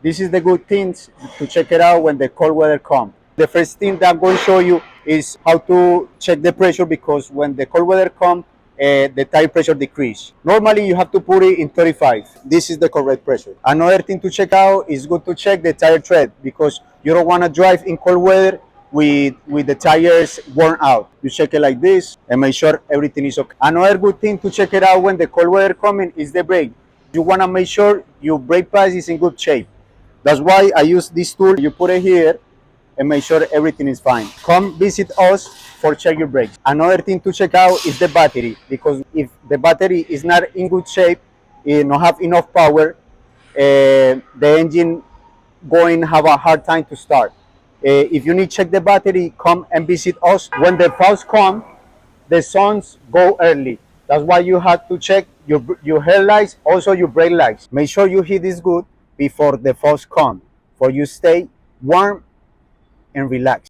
This is the good things to check it out when the cold weather comes. The first thing that I'm going to show you is how to check the pressure, because when the cold weather comes, the tire pressure decrease. Normally you have to put it in 35. This is the correct pressure. Another thing to check out is good to check the tire tread, because you don't want to drive in cold weather with the tires worn out. You check it like this and make sure everything is okay. Another good thing to check it out when the cold weather coming is the brake. You want to make sure your brake pads is in good shape. That's why I use this tool. You put it here and make sure everything is fine. Come visit us for check your brakes. Another thing to check out is the battery, because if the battery is not in good shape, it not have enough power, the engine going have a hard time to start. If you need to check the battery, come and visit us. When the falls come, the suns go early. That's why you have to check your headlights, also your brake lights. Make sure you hit this good before the falls come, for you stay warm and relaxed.